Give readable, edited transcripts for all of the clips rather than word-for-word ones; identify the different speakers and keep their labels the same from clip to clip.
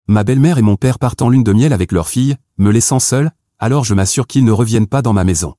Speaker 1: Ma belle-mère et mon père partent en lune de miel avec leur fille, me laissant seul, alors je m'assure qu'ils ne reviennent pas dans ma maison.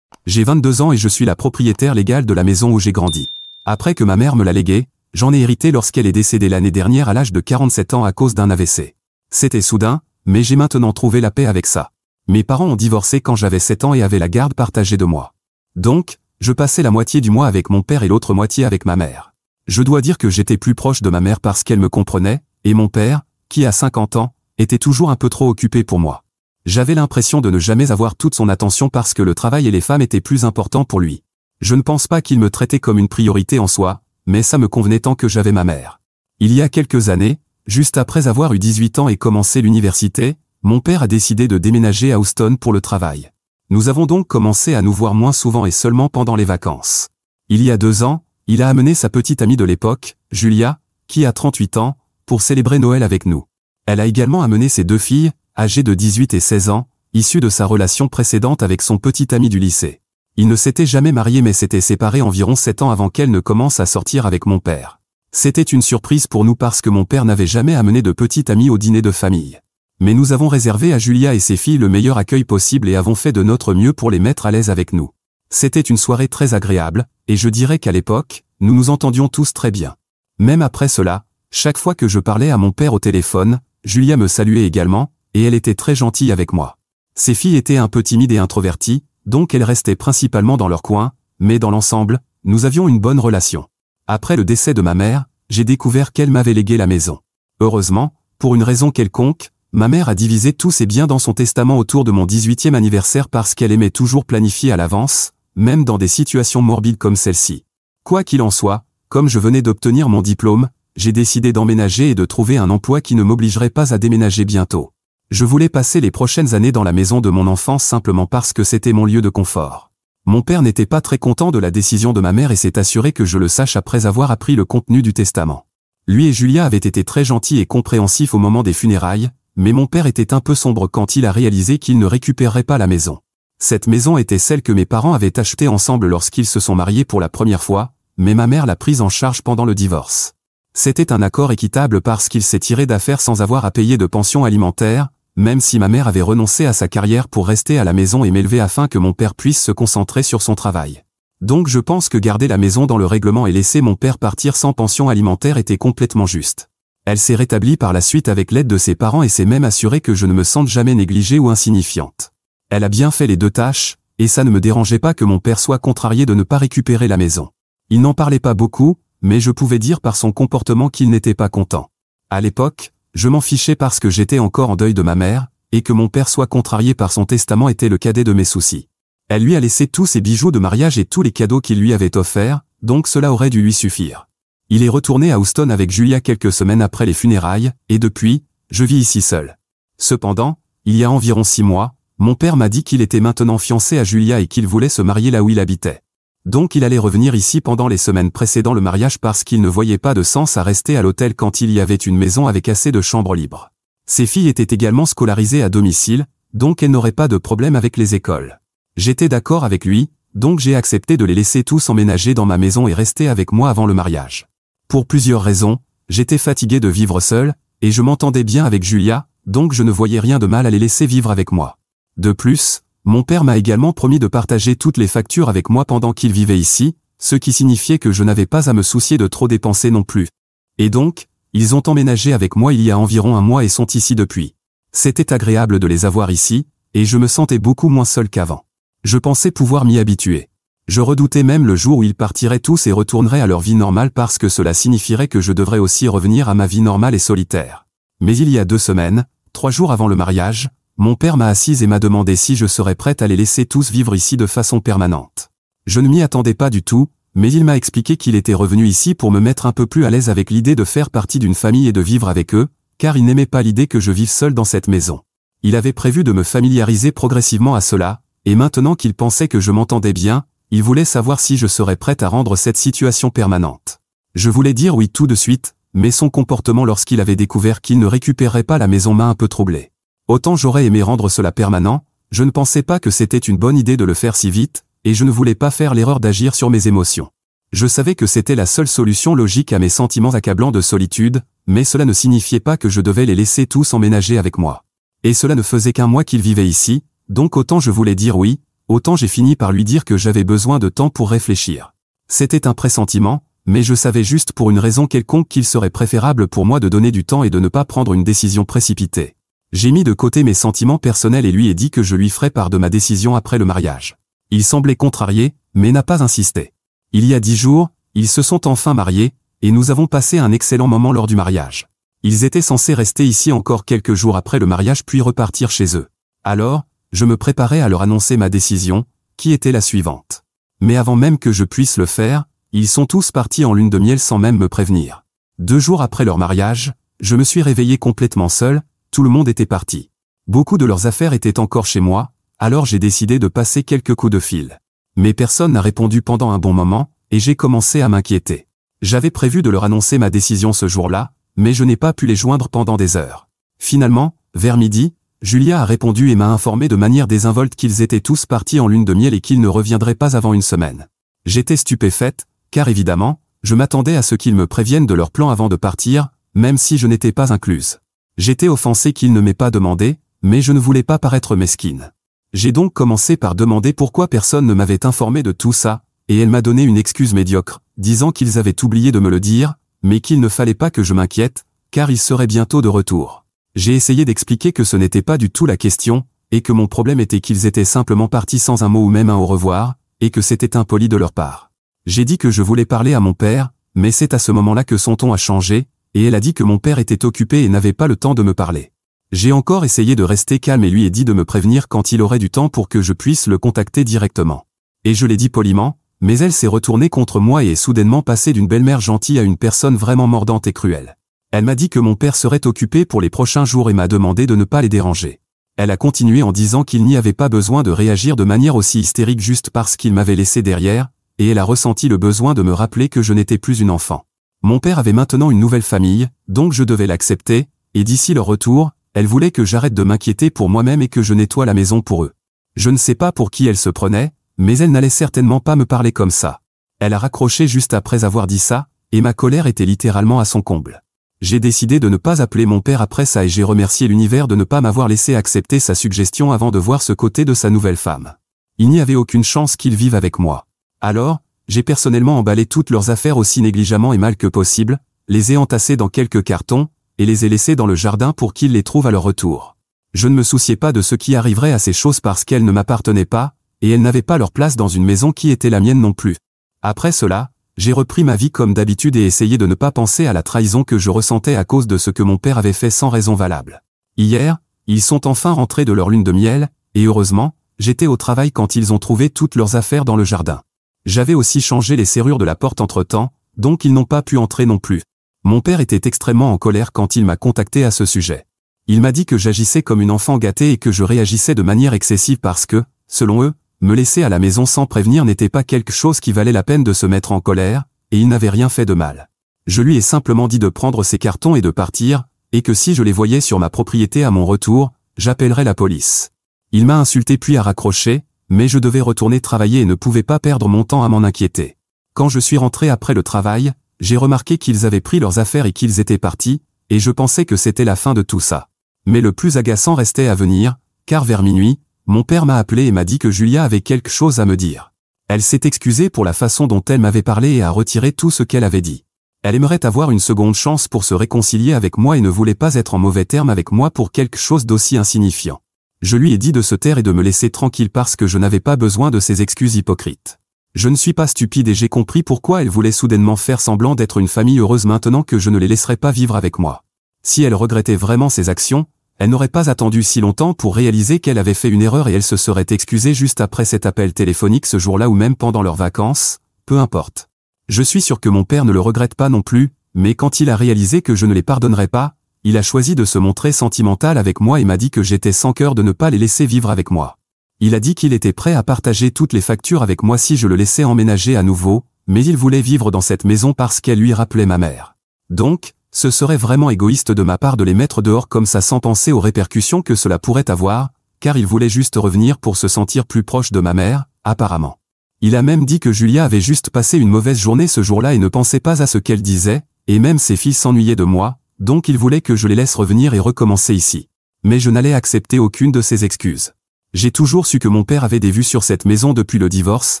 Speaker 1: J'ai 22 ans et je suis la propriétaire légale de la maison où j'ai grandi. Après que ma mère me l'a léguée, j'en ai hérité lorsqu'elle est décédée l'année dernière à l'âge de 47 ans à cause d'un AVC. C'était soudain, mais j'ai maintenant trouvé la paix avec ça. Mes parents ont divorcé quand j'avais 7 ans et avaient la garde partagée de moi. Donc, je passais la moitié du mois avec mon père et l'autre moitié avec ma mère. Je dois dire que j'étais plus proche de ma mère parce qu'elle me comprenait, et mon père, qui a 50 ans, était toujours un peu trop occupé pour moi. J'avais l'impression de ne jamais avoir toute son attention parce que le travail et les femmes étaient plus importants pour lui. Je ne pense pas qu'il me traitait comme une priorité en soi, mais ça me convenait tant que j'avais ma mère. Il y a quelques années, juste après avoir eu 18 ans et commencé l'université, mon père a décidé de déménager à Houston pour le travail. Nous avons donc commencé à nous voir moins souvent et seulement pendant les vacances. Il y a 2 ans, il a amené sa petite amie de l'époque, Julia, qui a 38 ans, pour célébrer Noël avec nous. Elle a également amené ses 2 filles, âgées de 18 et 16 ans, issues de sa relation précédente avec son petit ami du lycée. Ils ne s'étaient jamais mariés mais s'étaient séparés environ 7 ans avant qu'elle ne commence à sortir avec mon père. C'était une surprise pour nous parce que mon père n'avait jamais amené de petite amie au dîner de famille. Mais nous avons réservé à Julia et ses filles le meilleur accueil possible et avons fait de notre mieux pour les mettre à l'aise avec nous. C'était une soirée très agréable, et je dirais qu'à l'époque, nous nous entendions tous très bien. Même après cela, chaque fois que je parlais à mon père au téléphone, Julia me saluait également, et elle était très gentille avec moi. Ses filles étaient un peu timides et introverties, donc elles restaient principalement dans leur coin, mais dans l'ensemble, nous avions une bonne relation. Après le décès de ma mère, j'ai découvert qu'elle m'avait légué la maison. Heureusement, pour une raison quelconque, ma mère a divisé tous ses biens dans son testament autour de mon 18e anniversaire parce qu'elle aimait toujours planifier à l'avance, même dans des situations morbides comme celle-ci. Quoi qu'il en soit, comme je venais d'obtenir mon diplôme, j'ai décidé d'emménager et de trouver un emploi qui ne m'obligerait pas à déménager bientôt. Je voulais passer les prochaines années dans la maison de mon enfance simplement parce que c'était mon lieu de confort. Mon père n'était pas très content de la décision de ma mère et s'est assuré que je le sache après avoir appris le contenu du testament. Lui et Julia avaient été très gentils et compréhensifs au moment des funérailles, mais mon père était un peu sombre quand il a réalisé qu'il ne récupérerait pas la maison. Cette maison était celle que mes parents avaient achetée ensemble lorsqu'ils se sont mariés pour la première fois, mais ma mère l'a prise en charge pendant le divorce. C'était un accord équitable parce qu'il s'est tiré d'affaire sans avoir à payer de pension alimentaire, même si ma mère avait renoncé à sa carrière pour rester à la maison et m'élever afin que mon père puisse se concentrer sur son travail. Donc je pense que garder la maison dans le règlement et laisser mon père partir sans pension alimentaire était complètement juste. Elle s'est rétablie par la suite avec l'aide de ses parents et s'est même assurée que je ne me sente jamais négligée ou insignifiante. Elle a bien fait les 2 tâches, et ça ne me dérangeait pas que mon père soit contrarié de ne pas récupérer la maison. Il n'en parlait pas beaucoup, mais je pouvais dire par son comportement qu'il n'était pas content. À l'époque, je m'en fichais parce que j'étais encore en deuil de ma mère, et que mon père soit contrarié par son testament était le cadet de mes soucis. Elle lui a laissé tous ses bijoux de mariage et tous les cadeaux qu'il lui avait offerts, donc cela aurait dû lui suffire. Il est retourné à Houston avec Julia quelques semaines après les funérailles, et depuis, je vis ici seul. Cependant, il y a environ 6 mois, mon père m'a dit qu'il était maintenant fiancé à Julia et qu'il voulait se marier là où il habitait. Donc il allait revenir ici pendant les semaines précédant le mariage parce qu'il ne voyait pas de sens à rester à l'hôtel quand il y avait une maison avec assez de chambres libres. Ses filles étaient également scolarisées à domicile, donc elles n'auraient pas de problème avec les écoles. J'étais d'accord avec lui, donc j'ai accepté de les laisser tous emménager dans ma maison et rester avec moi avant le mariage. Pour plusieurs raisons, j'étais fatigué de vivre seul, et je m'entendais bien avec Julia, donc je ne voyais rien de mal à les laisser vivre avec moi. De plus, mon père m'a également promis de partager toutes les factures avec moi pendant qu'il vivait ici, ce qui signifiait que je n'avais pas à me soucier de trop dépenser non plus. Et donc, ils ont emménagé avec moi il y a environ 1 mois et sont ici depuis. C'était agréable de les avoir ici, et je me sentais beaucoup moins seul qu'avant. Je pensais pouvoir m'y habituer. Je redoutais même le jour où ils partiraient tous et retourneraient à leur vie normale parce que cela signifierait que je devrais aussi revenir à ma vie normale et solitaire. Mais il y a 2 semaines, 3 jours avant le mariage, mon père m'a assise et m'a demandé si je serais prête à les laisser tous vivre ici de façon permanente. Je ne m'y attendais pas du tout, mais il m'a expliqué qu'il était revenu ici pour me mettre un peu plus à l'aise avec l'idée de faire partie d'une famille et de vivre avec eux, car il n'aimait pas l'idée que je vive seul dans cette maison. Il avait prévu de me familiariser progressivement à cela, et maintenant qu'il pensait que je m'entendais bien, il voulait savoir si je serais prête à rendre cette situation permanente. Je voulais dire oui tout de suite, mais son comportement lorsqu'il avait découvert qu'il ne récupérerait pas la maison m'a un peu troublé. Autant j'aurais aimé rendre cela permanent, je ne pensais pas que c'était une bonne idée de le faire si vite, et je ne voulais pas faire l'erreur d'agir sur mes émotions. Je savais que c'était la seule solution logique à mes sentiments accablants de solitude, mais cela ne signifiait pas que je devais les laisser tous emménager avec moi. Et cela ne faisait qu'un mois qu'ils vivaient ici, donc autant je voulais dire oui, autant j'ai fini par lui dire que j'avais besoin de temps pour réfléchir. C'était un pressentiment, mais je savais juste pour une raison quelconque qu'il serait préférable pour moi de donner du temps et de ne pas prendre une décision précipitée. J'ai mis de côté mes sentiments personnels et lui ai dit que je lui ferais part de ma décision après le mariage. Il semblait contrarié, mais n'a pas insisté. Il y a 10 jours, ils se sont enfin mariés, et nous avons passé un excellent moment lors du mariage. Ils étaient censés rester ici encore quelques jours après le mariage puis repartir chez eux. Alors, je me préparais à leur annoncer ma décision, qui était la suivante. Mais avant même que je puisse le faire, ils sont tous partis en lune de miel sans même me prévenir. 2 jours après leur mariage, je me suis réveillé complètement seul, tout le monde était parti. Beaucoup de leurs affaires étaient encore chez moi, alors j'ai décidé de passer quelques coups de fil. Mais personne n'a répondu pendant un bon moment, et j'ai commencé à m'inquiéter. J'avais prévu de leur annoncer ma décision ce jour-là, mais je n'ai pas pu les joindre pendant des heures. Finalement, vers midi, Julia a répondu et m'a informé de manière désinvolte qu'ils étaient tous partis en lune de miel et qu'ils ne reviendraient pas avant une semaine. J'étais stupéfaite, car évidemment, je m'attendais à ce qu'ils me préviennent de leur plan avant de partir, même si je n'étais pas incluse. J'étais offensée qu'ils ne m'aient pas demandé, mais je ne voulais pas paraître mesquine. J'ai donc commencé par demander pourquoi personne ne m'avait informé de tout ça, et elle m'a donné une excuse médiocre, disant qu'ils avaient oublié de me le dire, mais qu'il ne fallait pas que je m'inquiète, car ils seraient bientôt de retour. J'ai essayé d'expliquer que ce n'était pas du tout la question, et que mon problème était qu'ils étaient simplement partis sans un mot ou même un au revoir, et que c'était impoli de leur part. J'ai dit que je voulais parler à mon père, mais c'est à ce moment-là que son ton a changé, et elle a dit que mon père était occupé et n'avait pas le temps de me parler. J'ai encore essayé de rester calme et lui ai dit de me prévenir quand il aurait du temps pour que je puisse le contacter directement. Et je l'ai dit poliment, mais elle s'est retournée contre moi et est soudainement passée d'une belle-mère gentille à une personne vraiment mordante et cruelle. Elle m'a dit que mon père serait occupé pour les prochains jours et m'a demandé de ne pas les déranger. Elle a continué en disant qu'il n'y avait pas besoin de réagir de manière aussi hystérique juste parce qu'il m'avait laissé derrière, et elle a ressenti le besoin de me rappeler que je n'étais plus une enfant. Mon père avait maintenant une nouvelle famille, donc je devais l'accepter, et d'ici leur retour, elle voulait que j'arrête de m'inquiéter pour moi-même et que je nettoie la maison pour eux. Je ne sais pas pour qui elle se prenait, mais elle n'allait certainement pas me parler comme ça. Elle a raccroché juste après avoir dit ça, et ma colère était littéralement à son comble. J'ai décidé de ne pas appeler mon père après ça et j'ai remercié l'univers de ne pas m'avoir laissé accepter sa suggestion avant de voir ce côté de sa nouvelle femme. Il n'y avait aucune chance qu'ils vivent avec moi. Alors, j'ai personnellement emballé toutes leurs affaires aussi négligemment et mal que possible, les ai entassées dans quelques cartons, et les ai laissés dans le jardin pour qu'ils les trouvent à leur retour. Je ne me souciais pas de ce qui arriverait à ces choses parce qu'elles ne m'appartenaient pas, et elles n'avaient pas leur place dans une maison qui était la mienne non plus. Après cela, j'ai repris ma vie comme d'habitude et essayé de ne pas penser à la trahison que je ressentais à cause de ce que mon père avait fait sans raison valable. Hier, ils sont enfin rentrés de leur lune de miel, et heureusement, j'étais au travail quand ils ont trouvé toutes leurs affaires dans le jardin. J'avais aussi changé les serrures de la porte entre-temps, donc ils n'ont pas pu entrer non plus. Mon père était extrêmement en colère quand il m'a contacté à ce sujet. Il m'a dit que j'agissais comme une enfant gâtée et que je réagissais de manière excessive parce que, selon eux, me laisser à la maison sans prévenir n'était pas quelque chose qui valait la peine de se mettre en colère, et il n'avait rien fait de mal. Je lui ai simplement dit de prendre ses cartons et de partir, et que si je les voyais sur ma propriété à mon retour, j'appellerais la police. Il m'a insulté puis a raccroché, mais je devais retourner travailler et ne pouvais pas perdre mon temps à m'en inquiéter. Quand je suis rentré après le travail, j'ai remarqué qu'ils avaient pris leurs affaires et qu'ils étaient partis, et je pensais que c'était la fin de tout ça. Mais le plus agaçant restait à venir, car vers minuit, mon père m'a appelé et m'a dit que Julia avait quelque chose à me dire. Elle s'est excusée pour la façon dont elle m'avait parlé et a retiré tout ce qu'elle avait dit. Elle aimerait avoir une seconde chance pour se réconcilier avec moi et ne voulait pas être en mauvais termes avec moi pour quelque chose d'aussi insignifiant. Je lui ai dit de se taire et de me laisser tranquille parce que je n'avais pas besoin de ces excuses hypocrites. Je ne suis pas stupide et j'ai compris pourquoi elle voulait soudainement faire semblant d'être une famille heureuse maintenant que je ne les laisserais pas vivre avec moi. Si elle regrettait vraiment ses actions, elle n'aurait pas attendu si longtemps pour réaliser qu'elle avait fait une erreur et elle se serait excusée juste après cet appel téléphonique ce jour-là ou même pendant leurs vacances, peu importe. Je suis sûr que mon père ne le regrette pas non plus, mais quand il a réalisé que je ne les pardonnerais pas, il a choisi de se montrer sentimental avec moi et m'a dit que j'étais sans cœur de ne pas les laisser vivre avec moi. Il a dit qu'il était prêt à partager toutes les factures avec moi si je le laissais emménager à nouveau, mais il voulait vivre dans cette maison parce qu'elle lui rappelait ma mère. Donc, ce serait vraiment égoïste de ma part de les mettre dehors comme ça sans penser aux répercussions que cela pourrait avoir, car il voulait juste revenir pour se sentir plus proche de ma mère, apparemment. Il a même dit que Julia avait juste passé une mauvaise journée ce jour-là et ne pensait pas à ce qu'elle disait, et même ses filles s'ennuyaient de moi, donc il voulait que je les laisse revenir et recommencer ici. Mais je n'allais accepter aucune de ses excuses. J'ai toujours su que mon père avait des vues sur cette maison depuis le divorce,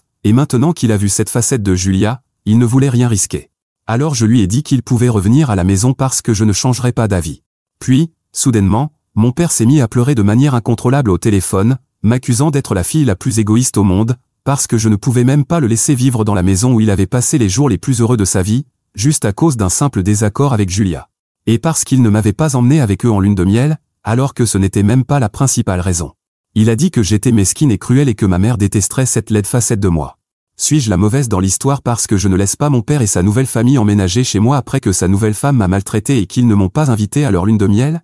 Speaker 1: et maintenant qu'il a vu cette facette de Julia, il ne voulait rien risquer. Alors je lui ai dit qu'il pouvait revenir à la maison parce que je ne changerais pas d'avis. Puis, soudainement, mon père s'est mis à pleurer de manière incontrôlable au téléphone, m'accusant d'être la fille la plus égoïste au monde, parce que je ne pouvais même pas le laisser vivre dans la maison où il avait passé les jours les plus heureux de sa vie, juste à cause d'un simple désaccord avec Julia. Et parce qu'il ne m'avait pas emmené avec eux en lune de miel, alors que ce n'était même pas la principale raison. Il a dit que j'étais mesquine et cruelle et que ma mère détesterait cette laide facette de moi. Suis-je la mauvaise dans l'histoire parce que je ne laisse pas mon père et sa nouvelle famille emménager chez moi après que sa nouvelle femme m'a maltraité et qu'ils ne m'ont pas invité à leur lune de miel?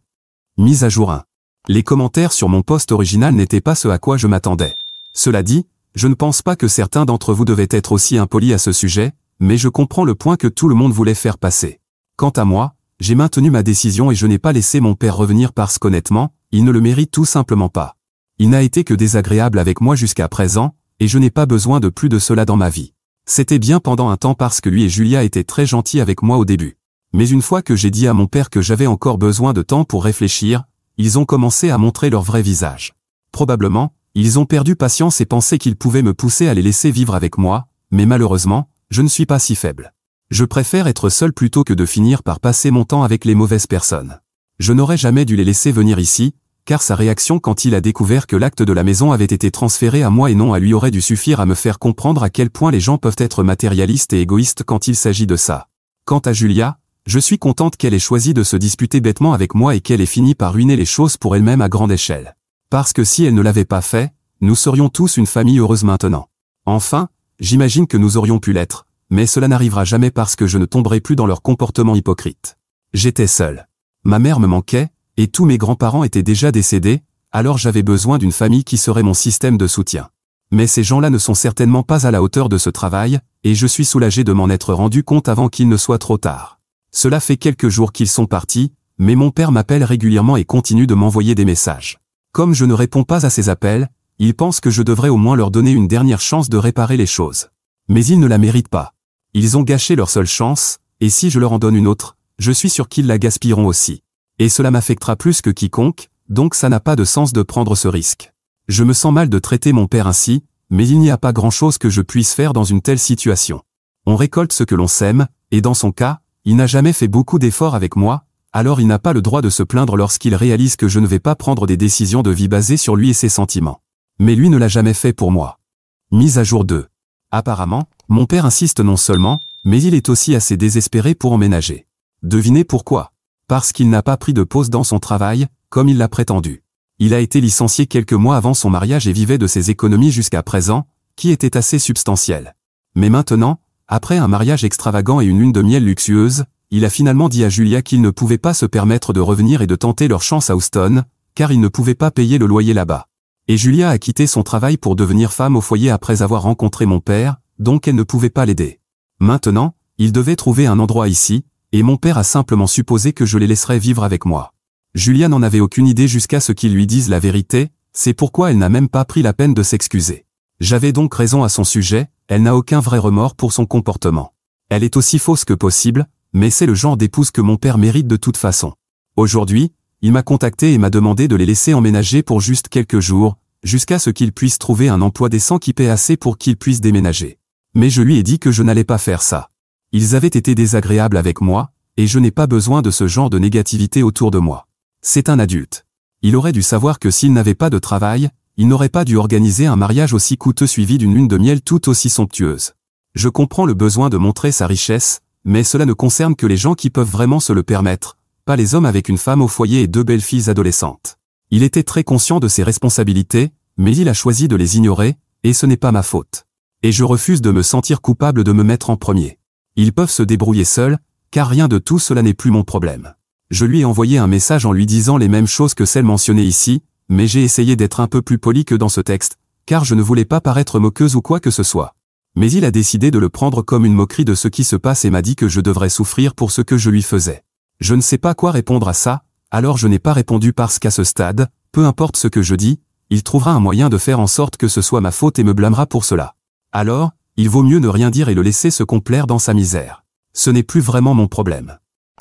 Speaker 1: Mise à jour 1. Les commentaires sur mon post original n'étaient pas ce à quoi je m'attendais. Cela dit, je ne pense pas que certains d'entre vous devaient être aussi impolis à ce sujet, mais je comprends le point que tout le monde voulait faire passer. Quant à moi, j'ai maintenu ma décision et je n'ai pas laissé mon père revenir parce qu'honnêtement, il ne le mérite tout simplement pas. Il n'a été que désagréable avec moi jusqu'à présent, et je n'ai pas besoin de plus de cela dans ma vie. C'était bien pendant un temps parce que lui et Julia étaient très gentils avec moi au début. Mais une fois que j'ai dit à mon père que j'avais encore besoin de temps pour réfléchir, ils ont commencé à montrer leur vrai visage. Probablement, ils ont perdu patience et pensaient qu'ils pouvaient me pousser à les laisser vivre avec moi, mais malheureusement, je ne suis pas si faible. Je préfère être seul plutôt que de finir par passer mon temps avec les mauvaises personnes. Je n'aurais jamais dû les laisser venir ici, car sa réaction quand il a découvert que l'acte de la maison avait été transféré à moi et non à lui aurait dû suffire à me faire comprendre à quel point les gens peuvent être matérialistes et égoïstes quand il s'agit de ça. Quant à Julia, je suis contente qu'elle ait choisi de se disputer bêtement avec moi et qu'elle ait fini par ruiner les choses pour elle-même à grande échelle. Parce que si elle ne l'avait pas fait, nous serions tous une famille heureuse maintenant. Enfin, j'imagine que nous aurions pu l'être, mais cela n'arrivera jamais parce que je ne tomberai plus dans leur comportement hypocrite. J'étais seul. Ma mère me manquait, et tous mes grands-parents étaient déjà décédés, alors j'avais besoin d'une famille qui serait mon système de soutien. Mais ces gens-là ne sont certainement pas à la hauteur de ce travail, et je suis soulagé de m'en être rendu compte avant qu'il ne soit trop tard. Cela fait quelques jours qu'ils sont partis, mais mon père m'appelle régulièrement et continue de m'envoyer des messages. Comme je ne réponds pas à ses appels, il pense que je devrais au moins leur donner une dernière chance de réparer les choses. Mais ils ne la méritent pas. Ils ont gâché leur seule chance, et si je leur en donne une autre, je suis sûr qu'ils la gaspilleront aussi. Et cela m'affectera plus que quiconque, donc ça n'a pas de sens de prendre ce risque. Je me sens mal de traiter mon père ainsi, mais il n'y a pas grand-chose que je puisse faire dans une telle situation. On récolte ce que l'on sème, et dans son cas, il n'a jamais fait beaucoup d'efforts avec moi, alors il n'a pas le droit de se plaindre lorsqu'il réalise que je ne vais pas prendre des décisions de vie basées sur lui et ses sentiments. Mais lui ne l'a jamais fait pour moi. Mise à jour 2. Apparemment, mon père insiste non seulement, mais il est aussi assez désespéré pour emménager. Devinez pourquoi? Parce qu'il n'a pas pris de pause dans son travail, comme il l'a prétendu. Il a été licencié quelques mois avant son mariage et vivait de ses économies jusqu'à présent, qui étaient assez substantielles. Mais maintenant, après un mariage extravagant et une lune de miel luxueuse, il a finalement dit à Julia qu'il ne pouvait pas se permettre de revenir et de tenter leur chance à Houston, car il ne pouvait pas payer le loyer là-bas. Et Julia a quitté son travail pour devenir femme au foyer après avoir rencontré mon père, donc elle ne pouvait pas l'aider. Maintenant, il devait trouver un endroit ici, et mon père a simplement supposé que je les laisserais vivre avec moi. Julia n'en avait aucune idée jusqu'à ce qu'il lui dise la vérité, c'est pourquoi elle n'a même pas pris la peine de s'excuser. J'avais donc raison à son sujet, elle n'a aucun vrai remords pour son comportement. Elle est aussi fausse que possible, mais c'est le genre d'épouse que mon père mérite de toute façon. Aujourd'hui, il m'a contacté et m'a demandé de les laisser emménager pour juste quelques jours, jusqu'à ce qu'ils puissent trouver un emploi décent qui paie assez pour qu'ils puissent déménager. Mais je lui ai dit que je n'allais pas faire ça. Ils avaient été désagréables avec moi, et je n'ai pas besoin de ce genre de négativité autour de moi. C'est un adulte. Il aurait dû savoir que s'il n'avait pas de travail, il n'aurait pas dû organiser un mariage aussi coûteux suivi d'une lune de miel tout aussi somptueuse. Je comprends le besoin de montrer sa richesse, mais cela ne concerne que les gens qui peuvent vraiment se le permettre, pas les hommes avec une femme au foyer et deux belles filles adolescentes. Il était très conscient de ses responsabilités, mais il a choisi de les ignorer, et ce n'est pas ma faute. Et je refuse de me sentir coupable de me mettre en premier. Ils peuvent se débrouiller seuls, car rien de tout cela n'est plus mon problème. Je lui ai envoyé un message en lui disant les mêmes choses que celles mentionnées ici, mais j'ai essayé d'être un peu plus poli que dans ce texte, car je ne voulais pas paraître moqueuse ou quoi que ce soit. Mais il a décidé de le prendre comme une moquerie de ce qui se passe et m'a dit que je devrais souffrir pour ce que je lui faisais. Je ne sais pas quoi répondre à ça, alors je n'ai pas répondu parce qu'à ce stade, peu importe ce que je dis, il trouvera un moyen de faire en sorte que ce soit ma faute et me blâmera pour cela. Alors, il vaut mieux ne rien dire et le laisser se complaire dans sa misère. Ce n'est plus vraiment mon problème.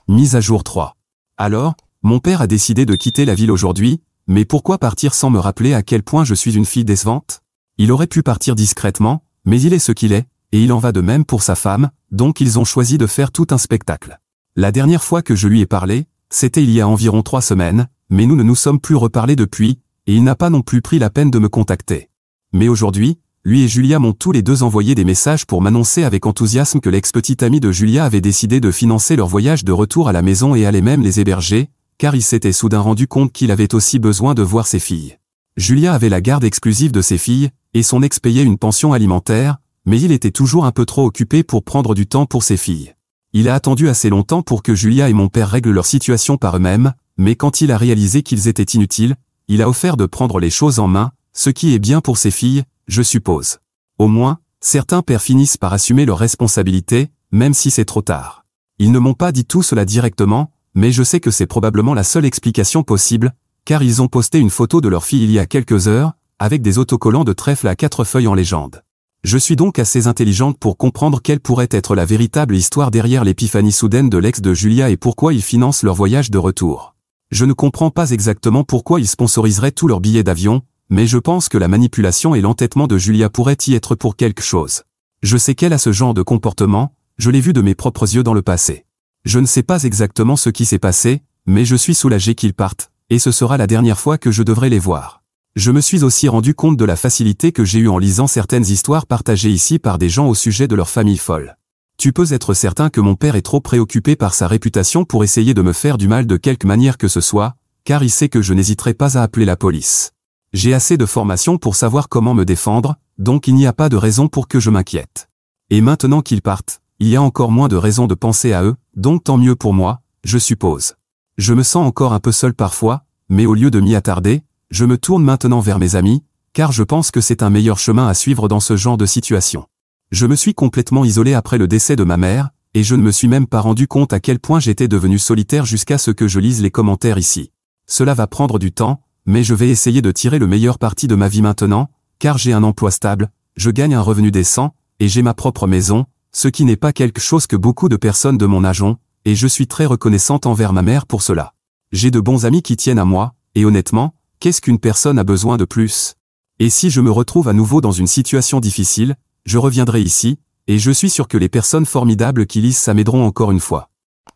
Speaker 1: Mise à jour 3. Alors, mon père a décidé de quitter la ville aujourd'hui, mais pourquoi partir sans me rappeler à quel point je suis une fille décevante? Il aurait pu partir discrètement, mais il est ce qu'il est, et il en va de même pour sa femme, donc ils ont choisi de faire tout un spectacle. La dernière fois que je lui ai parlé, c'était il y a environ 3 semaines, mais nous ne nous sommes plus reparlés depuis, et il n'a pas non plus pris la peine de me contacter. Mais aujourd'hui, lui et Julia m'ont tous les deux envoyé des messages pour m'annoncer avec enthousiasme que l'ex-petite amie de Julia avait décidé de financer leur voyage de retour à la maison et allait même les héberger, car il s'était soudain rendu compte qu'il avait aussi besoin de voir ses filles. Julia avait la garde exclusive de ses filles, et son ex payait une pension alimentaire, mais il était toujours un peu trop occupé pour prendre du temps pour ses filles. Il a attendu assez longtemps pour que Julia et mon père règlent leur situation par eux-mêmes, mais quand il a réalisé qu'ils étaient inutiles, il a offert de prendre les choses en main, ce qui est bien pour ses filles, je suppose. Au moins, certains pères finissent par assumer leurs responsabilités, même si c'est trop tard. Ils ne m'ont pas dit tout cela directement, mais je sais que c'est probablement la seule explication possible, car ils ont posté une photo de leur fille il y a quelques heures, avec des autocollants de trèfle à 4 feuilles en légende. Je suis donc assez intelligente pour comprendre quelle pourrait être la véritable histoire derrière l'épiphanie soudaine de l'ex de Julia et pourquoi ils financent leur voyage de retour. Je ne comprends pas exactement pourquoi ils sponsoriseraient tous leurs billets d'avion, mais je pense que la manipulation et l'entêtement de Julia pourraient y être pour quelque chose. Je sais qu'elle a ce genre de comportement, je l'ai vu de mes propres yeux dans le passé. Je ne sais pas exactement ce qui s'est passé, mais je suis soulagé qu'ils partent, et ce sera la dernière fois que je devrai les voir. Je me suis aussi rendu compte de la facilité que j'ai eue en lisant certaines histoires partagées ici par des gens au sujet de leur famille folle. Tu peux être certain que mon père est trop préoccupé par sa réputation pour essayer de me faire du mal de quelque manière que ce soit, car il sait que je n'hésiterai pas à appeler la police. J'ai assez de formation pour savoir comment me défendre, donc il n'y a pas de raison pour que je m'inquiète. Et maintenant qu'ils partent, il y a encore moins de raisons de penser à eux, donc tant mieux pour moi, je suppose. Je me sens encore un peu seul parfois, mais au lieu de m'y attarder, je me tourne maintenant vers mes amis, car je pense que c'est un meilleur chemin à suivre dans ce genre de situation. Je me suis complètement isolé après le décès de ma mère, et je ne me suis même pas rendu compte à quel point j'étais devenu solitaire jusqu'à ce que je lise les commentaires ici. Cela va prendre du temps, mais je vais essayer de tirer le meilleur parti de ma vie maintenant, car j'ai un emploi stable, je gagne un revenu décent, et j'ai ma propre maison, ce qui n'est pas quelque chose que beaucoup de personnes de mon âge ont, et je suis très reconnaissante envers ma mère pour cela. J'ai de bons amis qui tiennent à moi, et honnêtement, qu'est-ce qu'une personne a besoin de plus? Et si je me retrouve à nouveau dans une situation difficile, je reviendrai ici, et je suis sûr que les personnes formidables qui lisent ça m'aideront encore une fois.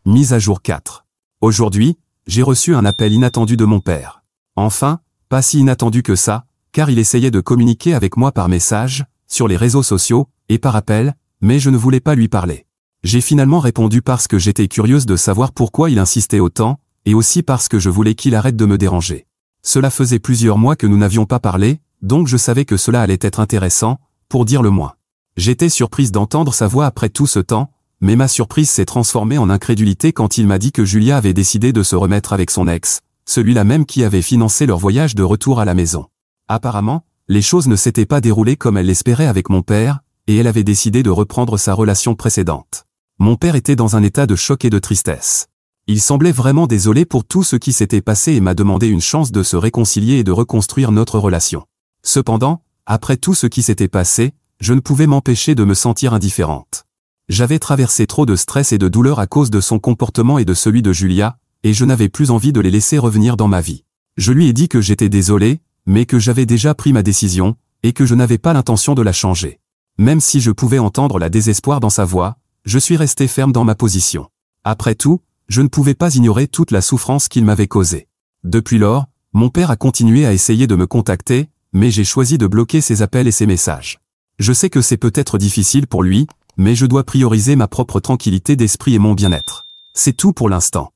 Speaker 1: Mise à jour 4. Aujourd'hui, j'ai reçu un appel inattendu de mon père. Enfin, pas si inattendu que ça, car il essayait de communiquer avec moi par message, sur les réseaux sociaux, et par appel, mais je ne voulais pas lui parler. J'ai finalement répondu parce que j'étais curieuse de savoir pourquoi il insistait autant, et aussi parce que je voulais qu'il arrête de me déranger. Cela faisait plusieurs mois que nous n'avions pas parlé, donc je savais que cela allait être intéressant, pour dire le moins. J'étais surprise d'entendre sa voix après tout ce temps, mais ma surprise s'est transformée en incrédulité quand il m'a dit que Julia avait décidé de se remettre avec son ex, celui-là même qui avait financé leur voyage de retour à la maison. Apparemment, les choses ne s'étaient pas déroulées comme elle l'espérait avec mon père, et elle avait décidé de reprendre sa relation précédente. Mon père était dans un état de choc et de tristesse. Il semblait vraiment désolé pour tout ce qui s'était passé et m'a demandé une chance de se réconcilier et de reconstruire notre relation. Cependant, après tout ce qui s'était passé, je ne pouvais m'empêcher de me sentir indifférente. J'avais traversé trop de stress et de douleur à cause de son comportement et de celui de Julia, et je n'avais plus envie de les laisser revenir dans ma vie. Je lui ai dit que j'étais désolé, mais que j'avais déjà pris ma décision, et que je n'avais pas l'intention de la changer. Même si je pouvais entendre la désespoir dans sa voix, je suis resté ferme dans ma position. Après tout, je ne pouvais pas ignorer toute la souffrance qu'il m'avait causée. Depuis lors, mon père a continué à essayer de me contacter, mais j'ai choisi de bloquer ses appels et ses messages. Je sais que c'est peut-être difficile pour lui, mais je dois prioriser ma propre tranquillité d'esprit et mon bien-être. C'est tout pour l'instant.